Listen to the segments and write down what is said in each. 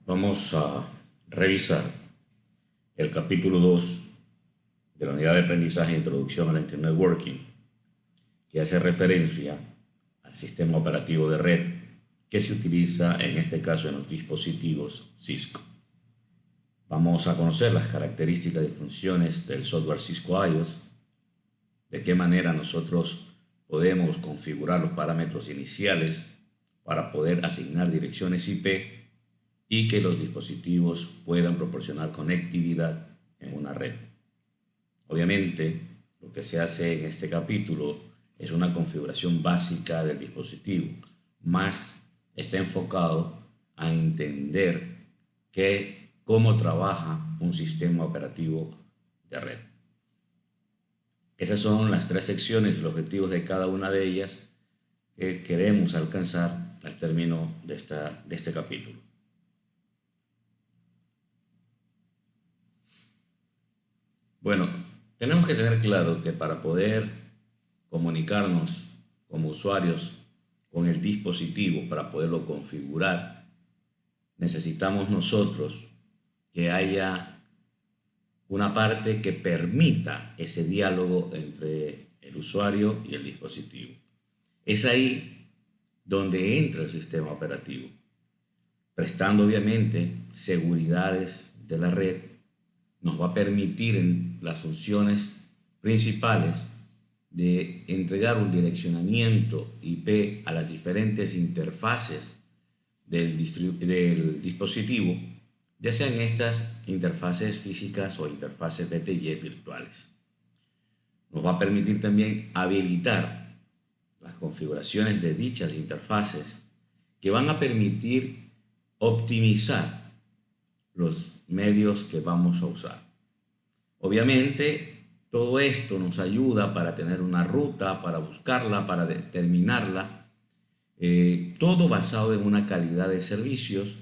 Vamos a revisar el capítulo 2 de la unidad de aprendizaje e introducción al Internet Networking, que hace referencia al sistema operativo de red que se utiliza en este caso en los dispositivos Cisco. Vamos a conocer las características y funciones del software Cisco iOS, de qué manera nosotros podemos configurar los parámetros iniciales para poder asignar direcciones IP y que los dispositivos puedan proporcionar conectividad en una red. Obviamente, lo que se hace en este capítulo es una configuración básica del dispositivo, más está enfocado a entender cómo trabaja un sistema operativo de red. Esas son las tres secciones y los objetivos de cada una de ellas que queremos alcanzar al término de este capítulo. Bueno, tenemos que tener claro que para poder comunicarnos como usuarios con el dispositivo, para poderlo configurar, necesitamos nosotros que haya una parte que permita ese diálogo entre el usuario y el dispositivo. Es ahí donde entra el sistema operativo, prestando obviamente seguridades de la red. Nos va a permitir en las funciones principales de entregar un direccionamiento IP a las diferentes interfaces del dispositivo, ya sean estas interfaces físicas o interfaces BTY virtuales. Nos va a permitir también habilitar las configuraciones de dichas interfaces que van a permitir optimizar los medios que vamos a usar. Obviamente, todo esto nos ayuda para tener una ruta, para buscarla, para determinarla, todo basado en una calidad de servicios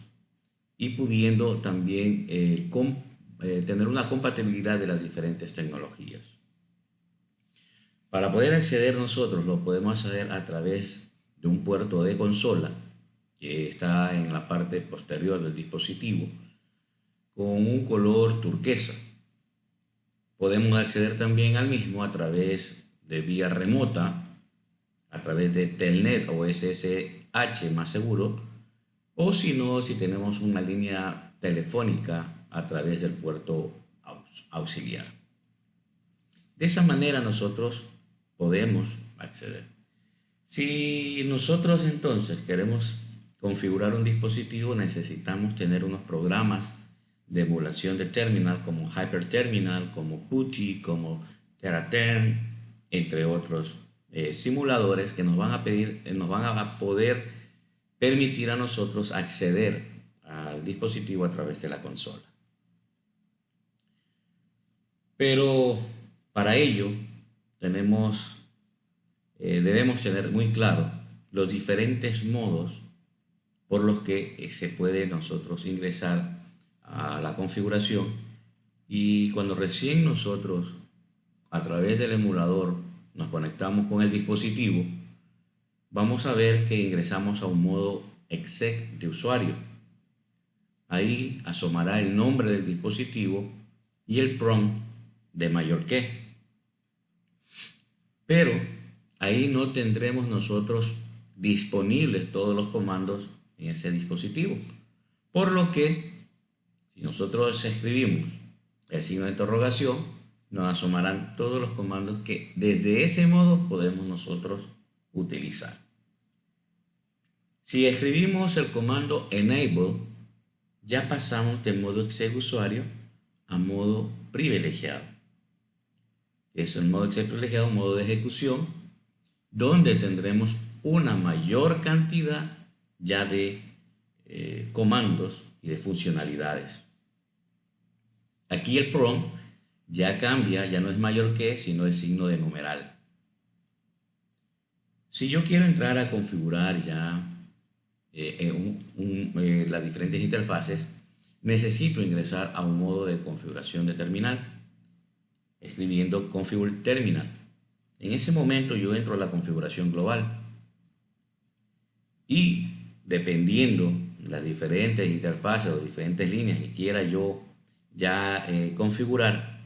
y pudiendo también tener una compatibilidad de las diferentes tecnologías. Para poder acceder nosotros lo podemos hacer a través de un puerto de consola que está en la parte posterior del dispositivo con un color turquesa. Podemos acceder también al mismo a través de vía remota, a través de Telnet o SSH más seguro, o si no, si tenemos una línea telefónica a través del puerto auxiliar. De esa manera nosotros podemos acceder. Si nosotros entonces queremos configurar un dispositivo, necesitamos tener unos programas de emulación de terminal como HyperTerminal, como PuTTY, como Teraterm, entre otros simuladores que nos van a poder permitir a nosotros acceder al dispositivo a través de la consola. Pero para ello debemos tener muy claro los diferentes modos por los que se puede nosotros ingresar a la configuración, y cuando recién nosotros a través del emulador nos conectamos con el dispositivo, vamos a ver que ingresamos a un modo exec de usuario. Ahí asomará el nombre del dispositivo y el prompt de mayor que. Pero ahí no tendremos nosotros disponibles todos los comandos en ese dispositivo. Por lo que, si nosotros escribimos el signo de interrogación, nos asomarán todos los comandos que desde ese modo podemos nosotros utilizar. Si escribimos el comando enable, ya pasamos de modo exec usuario a modo privilegiado. Es el modo exec privilegiado, modo de ejecución, donde tendremos una mayor cantidad ya de comandos y de funcionalidades. Aquí el prompt ya cambia, ya no es mayor que, sino el signo de numeral. Si yo quiero entrar a configurar ya las diferentes interfaces, necesito ingresar a un modo de configuración de terminal, escribiendo configure terminal. En ese momento yo entro a la configuración global y dependiendo las diferentes interfaces o diferentes líneas que quiera yo ya configurar,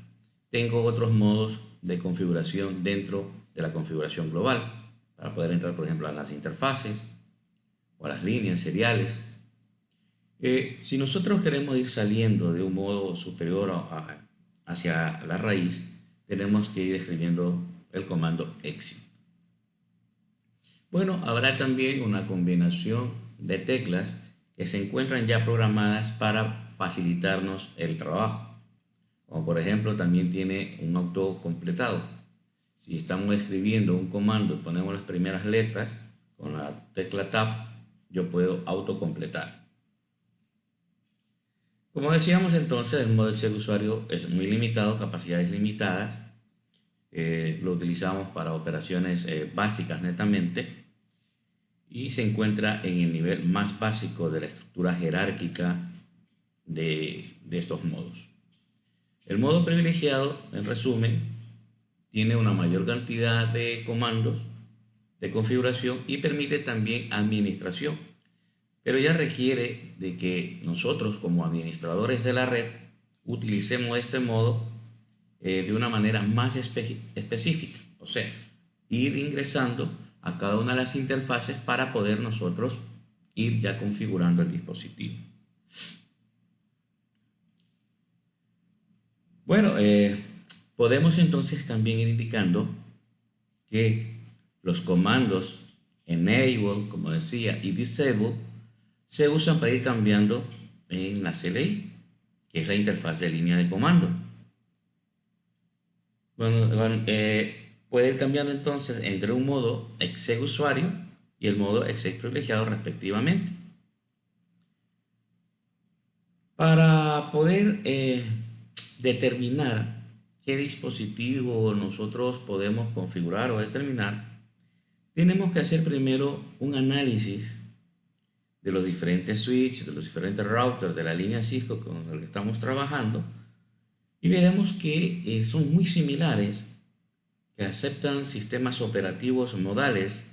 tengo otros modos de configuración dentro de la configuración global para poder entrar, por ejemplo, a las interfaces o a las líneas seriales. Si nosotros queremos ir saliendo de un modo superior hacia la raíz, tenemos que ir escribiendo el comando exit. Bueno, habrá también una combinación de teclas que se encuentran ya programadas para facilitarnos el trabajo. Como por ejemplo, también tiene un autocompletado. Si estamos escribiendo un comando y ponemos las primeras letras, con la tecla Tab, yo puedo autocompletar. Como decíamos entonces, el modo Excel usuario es muy limitado, capacidades limitadas. Lo utilizamos para operaciones básicas netamente y se encuentra en el nivel más básico de la estructura jerárquica de estos modos. El modo privilegiado, en resumen, tiene una mayor cantidad de comandos de configuración y permite también administración, pero ya requiere de que nosotros como administradores de la red utilicemos este modo de una manera más específica, o sea, ir ingresando a cada una de las interfaces para poder nosotros ir ya configurando el dispositivo. Bueno, podemos entonces también ir indicando que los comandos enable, como decía, y disable se usan para ir cambiando en la CLI, que es la interfaz de línea de comando. Bueno, puede ir cambiando entonces entre un modo exec usuario y el modo exec privilegiado respectivamente. Para poder determinar qué dispositivo nosotros podemos configurar o determinar, tenemos que hacer primero un análisis de los diferentes switches, de los diferentes routers de la línea Cisco con el que estamos trabajando y veremos que son muy similares, que aceptan sistemas operativos modales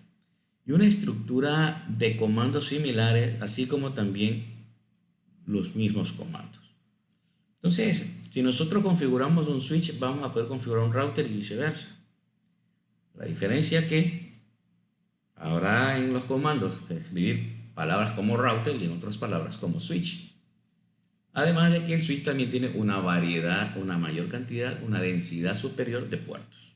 y una estructura de comandos similares, así como también los mismos comandos. Entonces, si nosotros configuramos un switch, vamos a poder configurar un router y viceversa. La diferencia es que habrá en los comandos que escribir palabras como router y en otras palabras como switch. Además de que el switch también tiene una variedad, una mayor cantidad, una densidad superior de puertos.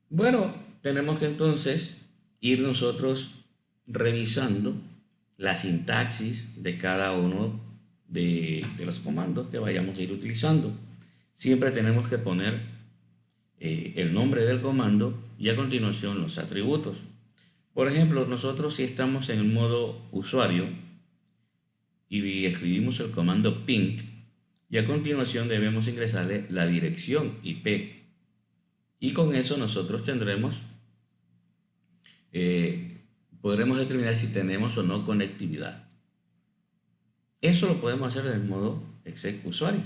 Bueno, tenemos que entonces ir nosotros revisando la sintaxis de cada uno de los comandos que vayamos a ir utilizando. Siempre tenemos que poner el nombre del comando y a continuación los atributos. Por ejemplo, nosotros si estamos en el modo usuario y escribimos el comando ping y a continuación debemos ingresarle la dirección IP y con eso nosotros tendremos podremos determinar si tenemos o no conectividad. Eso lo podemos hacer en el modo exec usuario.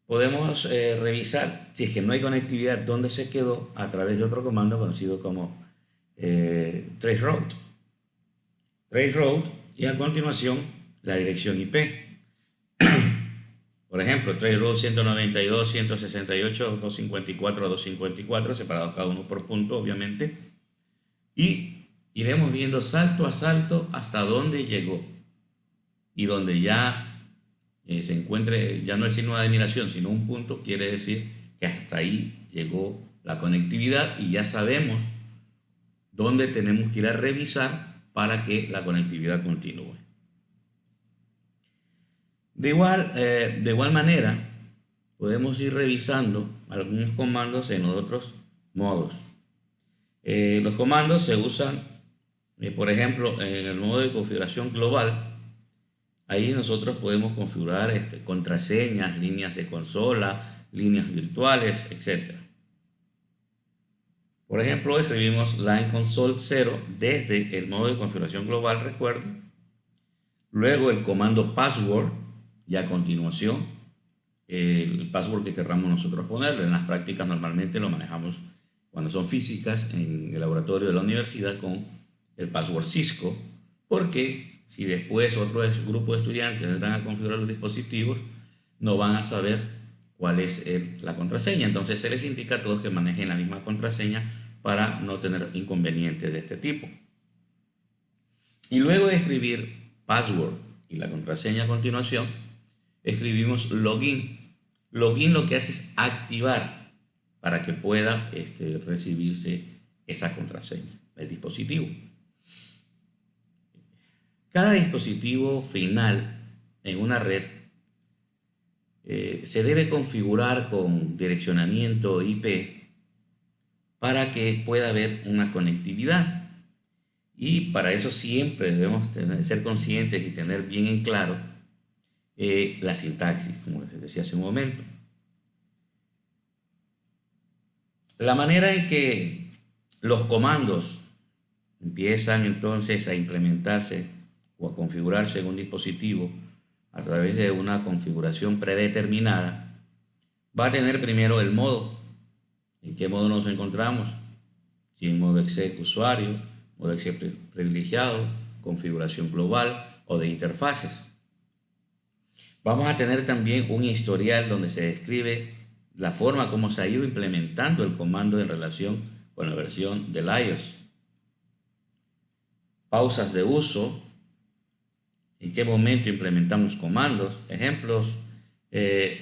Podemos revisar si es que no hay conectividad dónde se quedó a través de otro comando conocido como traceroute. Traceroute y a continuación la dirección IP. Por ejemplo, traceroute 192, 168, 254, 254, separados cada uno por punto, obviamente. Y iremos viendo salto a salto hasta dónde llegó. Y donde ya se encuentre, ya no el signo de admiración, sino un punto, quiere decir que hasta ahí llegó la conectividad y ya sabemos dónde tenemos que ir a revisar para que la conectividad continúe. De igual manera, podemos ir revisando algunos comandos en otros modos. Los comandos se usan, por ejemplo, en el modo de configuración global. Ahí nosotros podemos configurar contraseñas, líneas de consola, líneas virtuales, etc. Por ejemplo, escribimos line console 0 desde el modo de configuración global, recuerden. Luego el comando password y a continuación el password que querramos nosotros ponerle. En las prácticas normalmente lo manejamos cuando son físicas en el laboratorio de la universidad con el password Cisco, porque si después otro grupo de estudiantes entran a configurar los dispositivos, no van a saber cuál es la contraseña. Entonces se les indica a todos que manejen la misma contraseña para no tener inconvenientes de este tipo. Y luego de escribir password y la contraseña a continuación, escribimos login. Login lo que hace es activar para que pueda recibirse esa contraseña, el dispositivo. Cada dispositivo final en una red se debe configurar con direccionamiento IP para que pueda haber una conectividad. Y para eso siempre debemos ser conscientes y tener bien en claro la sintaxis, como les decía hace un momento. La manera en que los comandos empiezan entonces a implementarse o a configurarse en un dispositivo a través de una configuración predeterminada, va a tener primero el modo. ¿En qué modo nos encontramos? Si en modo exec usuario, modo exec privilegiado, configuración global o de interfaces. Vamos a tener también un historial donde se describe la forma como se ha ido implementando el comando en relación con la versión del iOS. Pausas de uso, en qué momento implementamos comandos, ejemplos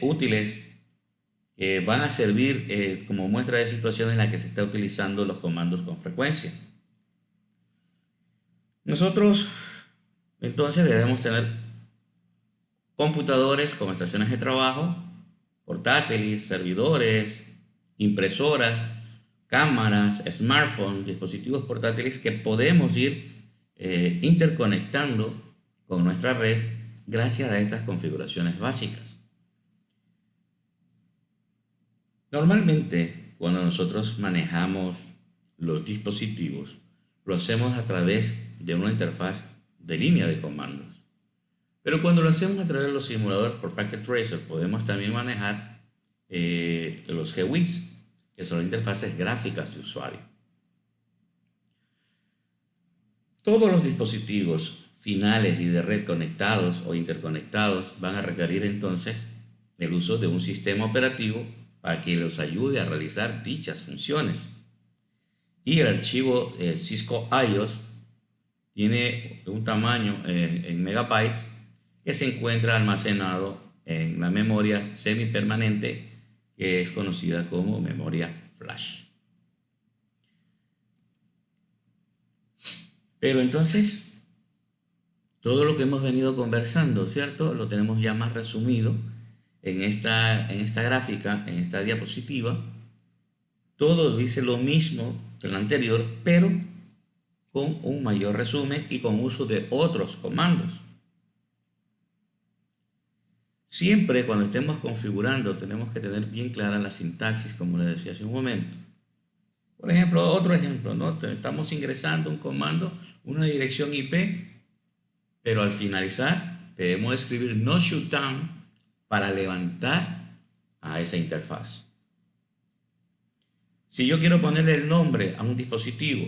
útiles que van a servir como muestra de situaciones en la que se está utilizando los comandos con frecuencia. Nosotros entonces debemos tener computadores con estaciones de trabajo, portátiles, servidores, impresoras, cámaras, smartphones, dispositivos portátiles que podemos ir interconectando con nuestra red gracias a estas configuraciones básicas. Normalmente, cuando nosotros manejamos los dispositivos, lo hacemos a través de una interfaz de línea de comandos. Pero cuando lo hacemos a través de los simuladores por Packet Tracer, podemos también manejar los GUIs, que son interfaces gráficas de usuario. Todos los dispositivos finales y de red conectados o interconectados van a requerir entonces el uso de un sistema operativo para que los ayude a realizar dichas funciones. Y el archivo Cisco iOS tiene un tamaño en megabytes que se encuentra almacenado en la memoria semipermanente que es conocida como memoria flash. Pero entonces, todo lo que hemos venido conversando, ¿cierto? Lo tenemos ya más resumido en esta gráfica, en esta diapositiva. Todo dice lo mismo que el anterior, pero con un mayor resumen y con uso de otros comandos. Siempre cuando estemos configurando tenemos que tener bien clara la sintaxis, como les decía hace un momento. Por ejemplo, otro ejemplo, ¿no? Estamos ingresando un comando, una dirección IP, pero al finalizar debemos escribir no shutdown para levantar a esa interfaz. Si yo quiero ponerle el nombre a un dispositivo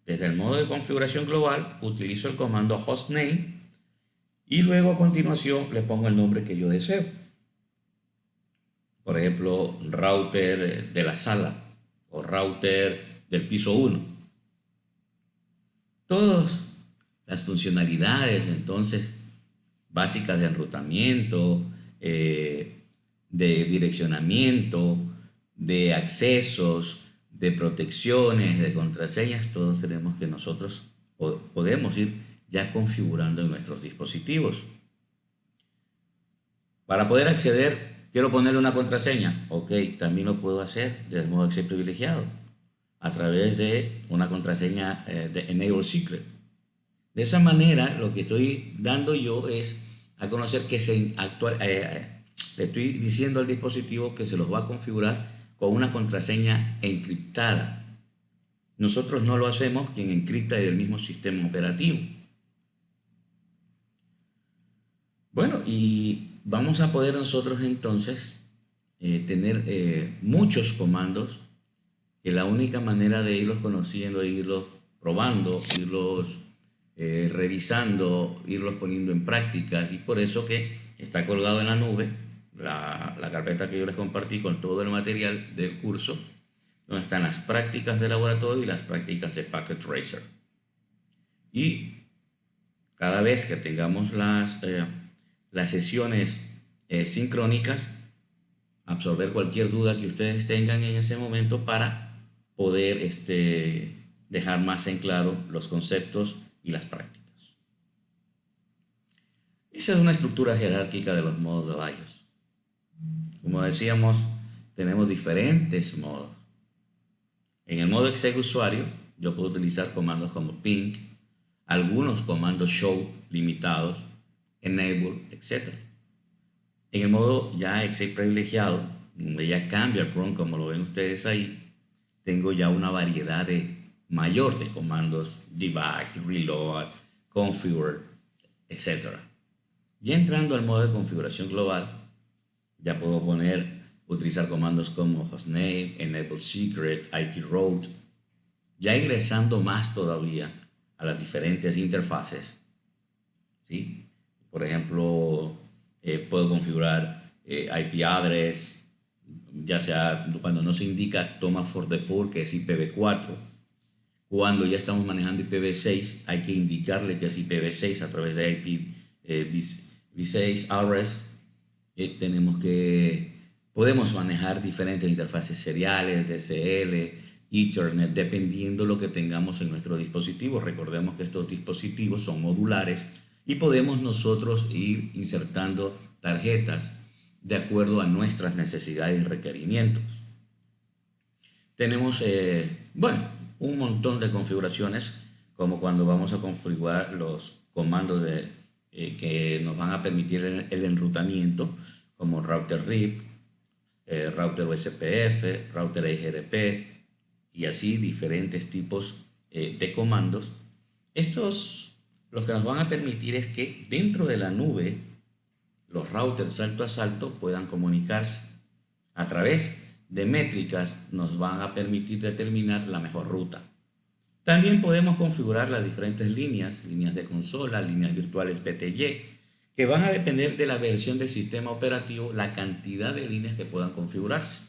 desde el modo de configuración global, utilizo el comando hostname y luego a continuación le pongo el nombre que yo deseo. Por ejemplo, router de la sala o router del piso 1. Todas las funcionalidades entonces básicas de enrutamiento, de direccionamiento, de accesos, de protecciones, de contraseñas, todos tenemos que nosotros podemos ir ya configurando en nuestros dispositivos. Para poder acceder, quiero ponerle una contraseña. Ok, también lo puedo hacer desde modo acceso privilegiado a través de una contraseña de Enable Secret. De esa manera, lo que estoy dando yo es a conocer que le estoy diciendo al dispositivo que se los va a configurar con una contraseña encriptada. Nosotros no lo hacemos, quien encripta es el mismo sistema operativo. Bueno, y vamos a poder nosotros entonces tener muchos comandos que la única manera de irlos conociendo e irlos probando, irlos revisando, irlos poniendo en prácticas, y por eso que está colgado en la nube la carpeta que yo les compartí con todo el material del curso, donde están las prácticas de laboratorio y las prácticas de Packet Tracer. Y cada vez que tengamos las sesiones sincrónicas, absorber cualquier duda que ustedes tengan en ese momento para poder dejar más en claro los conceptos y las prácticas. Esa es una estructura jerárquica de los modos de BIOS. Como decíamos, tenemos diferentes modos. En el modo exec usuario, yo puedo utilizar comandos como ping, algunos comandos show limitados, enable, etc. En el modo ya exec privilegiado, donde ya cambia el prompt como lo ven ustedes ahí, tengo ya una variedad mayor de comandos, debug, reload, configure, etc. Ya entrando al modo de configuración global, ya puedo utilizar comandos como hostname, enable secret, IP route. Ya ingresando más todavía a las diferentes interfaces, ¿sí? Por ejemplo, puedo configurar IP address, ya sea cuando no se indica toma for default, que es IPv4. Cuando ya estamos manejando IPv6, hay que indicarle que es IPv6 a través de IPv6 address. Podemos manejar diferentes interfaces seriales, DSL, Ethernet, dependiendo lo que tengamos en nuestro dispositivo. Recordemos que estos dispositivos son modulares y podemos nosotros ir insertando tarjetas de acuerdo a nuestras necesidades y requerimientos. Tenemos, un montón de configuraciones, como cuando vamos a configurar los comandos que nos van a permitir el enrutamiento, como router RIP, router USPF, router EGRP, y así diferentes tipos de comandos. Estos lo que nos van a permitir es que dentro de la nube los routers salto a salto puedan comunicarse. A través de métricas nos van a permitir determinar la mejor ruta. También podemos configurar las diferentes líneas de consola, líneas virtuales BTY, que van a depender de la versión del sistema operativo, la cantidad de líneas que puedan configurarse.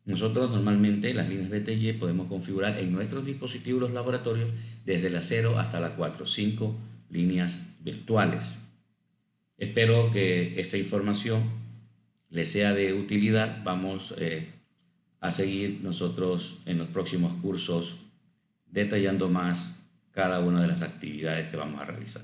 Nosotros normalmente las líneas BTY podemos configurar en nuestros dispositivos los laboratorios desde la 0 hasta la 4, 5 líneas virtuales. Espero que esta información les sea de utilidad. Vamos a seguir nosotros en los próximos cursos detallando más cada una de las actividades que vamos a realizar.